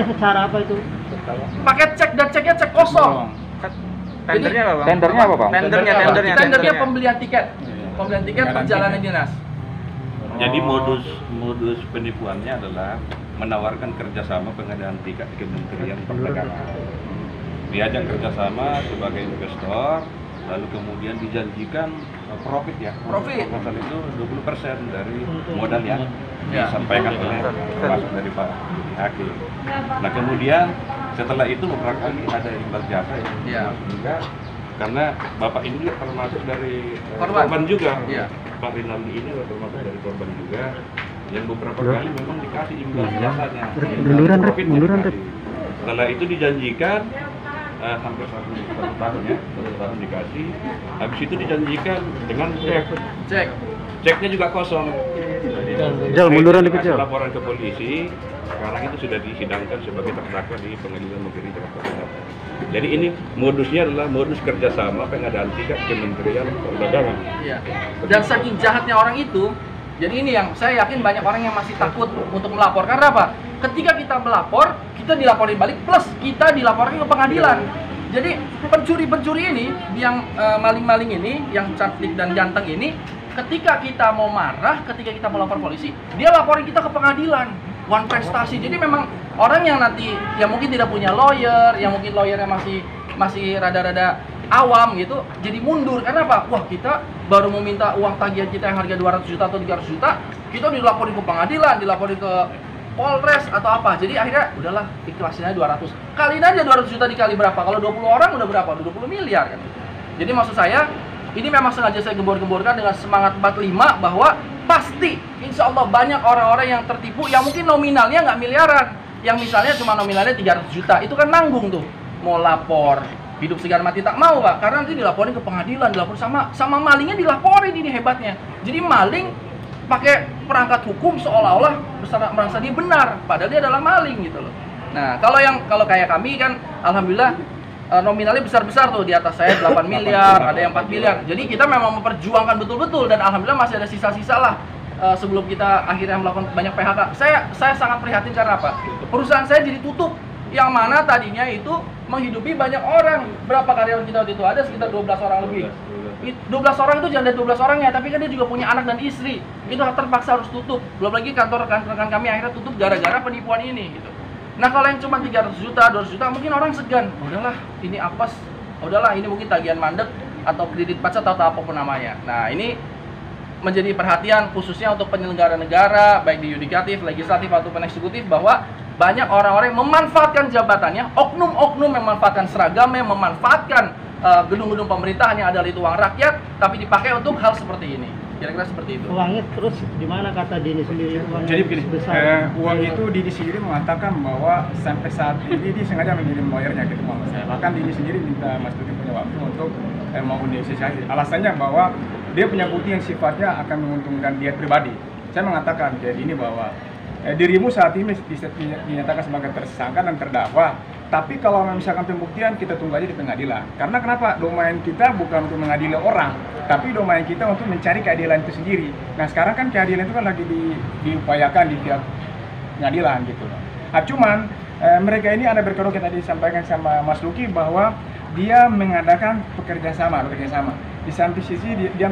Bayarnya secara apa itu? Pakai cek dan ceknya cek kosong. Tendernya apa, Bang? Tendernya apa, Bang? Tendernya pembelian tiket. Pembelian tiket perjalanan dinas. Jadi modus penipuannya adalah menawarkan kerjasama pengadaan tiket di Kementerian Perdagangan. Diajak kerjasama sebagai investor, lalu kemudian dijanjikan profit ya. Profit. Pasal itu 20% dari modal yang disampaikan oleh termasuk dari Pak Hakim. Nah kemudian setelah itu beberapa kali ada imbal jasa ya. Juga karena Bapak ini juga termasuk dari korban juga. Pak Rinaldi ini termasuk dari korban juga. Yang beberapa kali memang dikasih imbal jasanya. Munduran. Setelah itu dijanjikan hampir satu tahun ya, 1 tahun dikasih. Habis itu dijanjikan dengan ceknya juga kosong. Jal, munduran dikit, Jal. Laporan ke polisi, sekarang itu sudah disidangkan sebagai terdakwa di Pengadilan Negeri Jakarta Pusat. Jadi ini modusnya adalah modus kerjasama pengadaan tiket Kementerian Perdagangan. Iya. Dan saking jahatnya orang itu, jadi ini yang saya yakin banyak orang yang masih takut untuk melapor. Karena apa? Ketika kita melapor, kita dilaporin balik, plus kita dilaporkan ke pengadilan. Jadi pencuri-pencuri ini, yang maling-maling ini, yang cantik dan ganteng ini, ketika kita mau marah, ketika kita melapor polisi, dia laporin kita ke pengadilan. One prestasi. Jadi memang orang yang nanti yang mungkin tidak punya lawyer, yang mungkin lawyernya masih rada-rada awam gitu, jadi mundur. Karena apa? Wah, kita baru meminta uang tagihan kita yang harga 200 juta atau 300 juta, kita dilaporin ke pengadilan, dilaporin ke Polres atau apa. Jadi akhirnya udahlah, ikhlasin aja 200. Kaliin aja 200 juta dikali berapa? Kalau 20 orang udah berapa? Udah 20 miliar kan. Jadi maksud saya, ini memang sengaja saya gembor-gemborkan dengan semangat 45 bahwa pasti insya Allah banyak orang-orang yang tertipu yang mungkin nominalnya nggak miliaran, yang misalnya cuma nominalnya 300 juta, itu kan nanggung tuh mau lapor hidup segan mati tak mau, Pak, karena nanti dilaporin ke pengadilan, dilaporin sama malingnya, dilaporin. Ini hebatnya. Jadi maling pakai perangkat hukum seolah-olah merasa dia benar, padahal dia adalah maling gitu loh. Nah, kalau kayak kami kan alhamdulillah nominalnya besar-besar tuh, di atas saya 8 miliar, ada yang 4 miliar. Jadi kita memang memperjuangkan betul-betul, dan alhamdulillah masih ada sisa-sisa lah sebelum kita akhirnya melakukan banyak PHK. Saya sangat prihatin karena apa? Perusahaan saya jadi tutup, yang mana tadinya itu menghidupi banyak orang. Berapa karyawan kita waktu itu? Ada sekitar 12 orang lebih. 12 orang itu jangan dari 12 orangnya, tapi kan dia juga punya anak dan istri. Itu terpaksa harus tutup. Belum lagi kantor rekan-rekan kami akhirnya tutup gara-gara penipuan ini gitu. Nah, kalau yang cuma 300 juta, 200 juta, mungkin orang segan. Udahlah, ini apes. Udahlah, ini mungkin tagihan mandek atau kredit macet atau apapun namanya. Nah, ini menjadi perhatian khususnya untuk penyelenggara negara, baik di yudikatif, legislatif, ataupun eksekutif, bahwa banyak orang-orang yang memanfaatkan jabatannya, oknum-oknum yang memanfaatkan seragamnya, memanfaatkan gedung-gedung pemerintahan yang adalah itu uang rakyat, tapi dipakai untuk hal seperti ini. Kira-kira seperti itu. Uangnya terus di mana kata Dini sendiri? Jadi begini, uang itu Dini sendiri mengatakan bahwa sampai saat ini dia sengaja mengirim lawyernya gitu sama saya. Bahkan Dini sendiri minta Mas Tuti punya waktu untuk mau negosiasi. Alasannya bahwa dia punya bukti yang sifatnya akan menguntungkan dia pribadi. Saya mengatakan kayak gini bahwa dirimu saat ini dinyatakan sebagai tersangka dan terdakwa. Tapi kalau misalkan pembuktian, kita tunggu aja di pengadilan. Karena kenapa? Domain kita bukan untuk mengadili orang, tapi domain kita untuk mencari keadilan itu sendiri. Nah, sekarang kan keadilan itu kan lagi diupayakan di pihak pengadilan gitu. Nah, cuman mereka ini ada berkerok yang tadi disampaikan sama Mas Luki bahwa dia mengadakan bekerja sama. Di samping sisi dia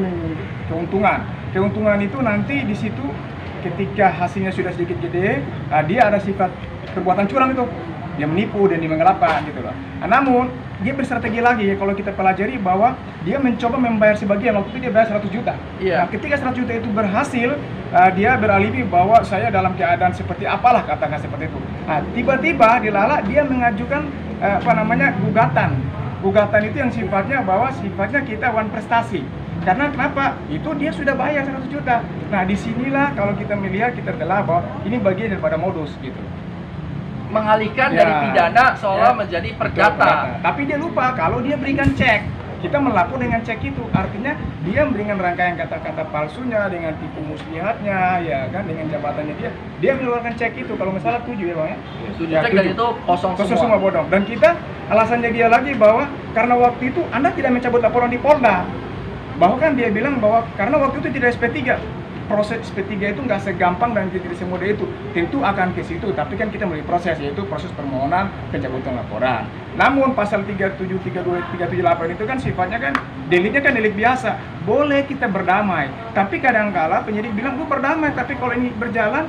keuntungan. Keuntungan itu nanti di situ ketika hasilnya sudah sedikit gede, dia ada sifat perbuatan curang itu. Dia menipu dan dia menggelapkan gitu loh. Nah, namun dia berstrategi lagi kalau kita pelajari bahwa dia mencoba membayar sebagian, waktu itu dia bayar 100 juta. Nah, ketika 100 juta itu berhasil, dia beralibi bahwa saya dalam keadaan seperti apalah, katakan seperti itu. Nah, tiba-tiba dilala dia mengajukan gugatan. Gugatan itu yang sifatnya bahwa sifatnya kita one prestasi. Karena kenapa? Itu dia sudah bayar 100 juta. Nah, disinilah kalau kita melihat, kita telah bahwa ini bagian daripada modus gitu. Mengalihkan dari pidana seolah menjadi perdata. Tapi dia lupa kalau dia berikan cek, kita melapor dengan cek itu, artinya dia memberikan rangkaian kata-kata palsunya dengan tipu muslihatnya, ya kan, dengan jabatannya dia mengeluarkan cek itu. Kalau nggak salah 7 ya bang ya. 7 cek dan itu kosong semua bodong. Dan kita alasannya dia lagi bahwa karena waktu itu Anda tidak mencabut laporan di Polda, bahwa kan dia bilang bahwa karena waktu itu tidak SP3. proses SP3 itu nggak segampang dan tidak semudah itu. Tentu akan ke situ, tapi kan kita melalui proses, yaitu proses permohonan pencabutan laporan. Namun pasal 37, 32, 378 itu kan sifatnya kan deliknya kan delik biasa. Boleh kita berdamai, tapi kadang-kala penyidik bilang gue berdamai, tapi kalau ini berjalan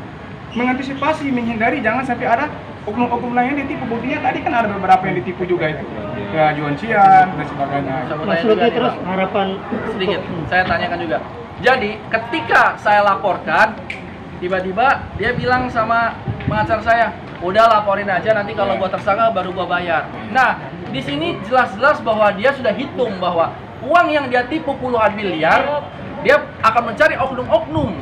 mengantisipasi, menghindari jangan sampai ada oknum-oknum lain yang ditipu. Buktinya tadi kan ada beberapa yang ditipu juga itu, ya Juan Cian dan sebagainya. Mas Luki, terus harapan sedikit saya tanyakan juga. Jadi ketika saya laporkan, tiba-tiba dia bilang sama pengacara saya, udah laporin aja, nanti kalau gua tersangka baru gua bayar. Nah, di sini jelas-jelas bahwa dia sudah hitung bahwa uang yang dia tipu puluhan miliar, dia akan mencari oknum-oknum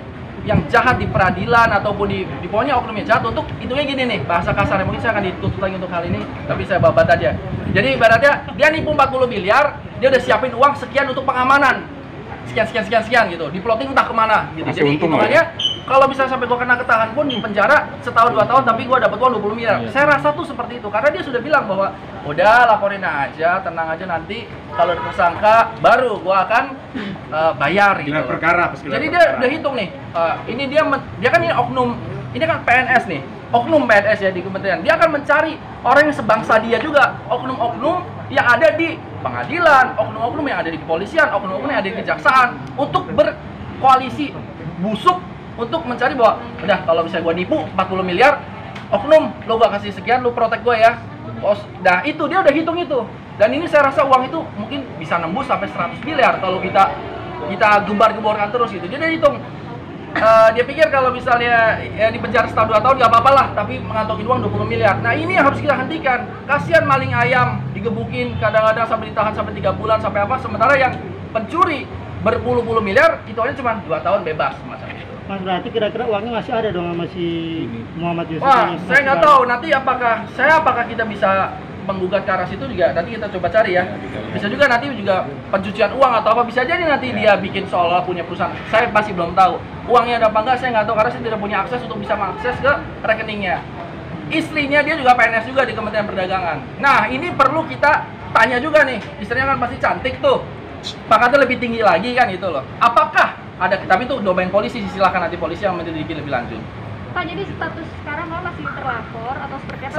yang jahat di peradilan ataupun di pokoknya oknum yang jahat untuk hitungnya gini nih, bahasa kasarnya mungkin saya akan dituntut lagi untuk hal ini, tapi saya babat aja. Jadi ibaratnya dia nipu 40 miliar, dia udah siapin uang sekian untuk pengamanan. Sekian gitu, di plotting entah kemana gitu. Jadi hitungannya kalau bisa sampai gua kena ketahan pun di penjara setahun 2 tahun, tapi gua dapat uang 20 miliar. Saya rasa tuh seperti itu, karena dia sudah bilang bahwa udah laporin aja, tenang aja, nanti kalau ada tersangka baru gua akan bayar gitu. Jadi dia udah hitung nih, ini dia kan ini oknum, ini kan PNS nih, oknum PNS ya di kementerian. Dia akan mencari orang yang sebangsa dia juga, oknum-oknum yang ada di pengadilan, oknum-oknum yang ada di kepolisian, oknum-oknum yang ada di kejaksaan, untuk berkoalisi busuk untuk mencari bahwa udah kalau misalnya gua nipu 40 miliar, oknum lo gua kasih sekian, lo protek gua ya. Nah itu dia udah hitung itu, dan ini saya rasa uang itu mungkin bisa nembus sampai 100 miliar kalau kita gembar-gemborkan terus gitu. Dia udah hitung. Dia pikir kalau misalnya ya di penjara setahun 2 tahun gak apa-apa lah, tapi mengantongi uang 20 miliar. Nah ini yang harus kita hentikan. Kasihan maling ayam digebukin kadang-kadang sampai ditahan sampai 3 bulan sampai apa, sementara yang pencuri berpuluh-puluh miliar itu hanya cuma 2 tahun bebas macam itu. Mas, berarti kira-kira uangnya masih ada dong sama si Muhammad Yusuf? Wah, saya nggak tahu nanti apakah kita bisa menggugat ke arah situ juga, nanti kita coba cari ya. Bisa juga nanti juga pencucian uang atau apa, bisa jadi nanti dia bikin seolah punya perusahaan. Saya masih belum tahu uangnya ada apa enggak, saya nggak tahu karena saya tidak punya akses untuk bisa mengakses ke rekeningnya. Istrinya dia juga PNS juga di Kementerian Perdagangan. Nah ini perlu kita tanya juga nih, istrinya kan pasti cantik tuh, pangkatnya lebih tinggi lagi kan itu loh. Apakah ada, tapi itu domain polisi, silakan nanti polisi yang menyelidiki lebih lanjut. Pak, jadi status sekarang Bapak masih terlapor atau seperti apa?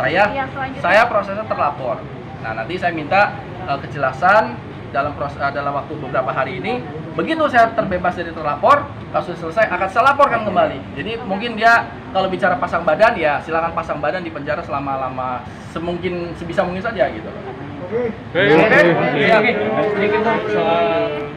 Saya prosesnya terlapor. Nah nanti saya minta kejelasan dalam waktu beberapa hari ini. Begitu saya terbebas dari terlapor, kasus selesai akan saya laporkan kembali. Jadi mungkin dia kalau bicara pasang badan ya silakan pasang badan di penjara selama sebisa mungkin saja gitu. Oke. Sedikit soal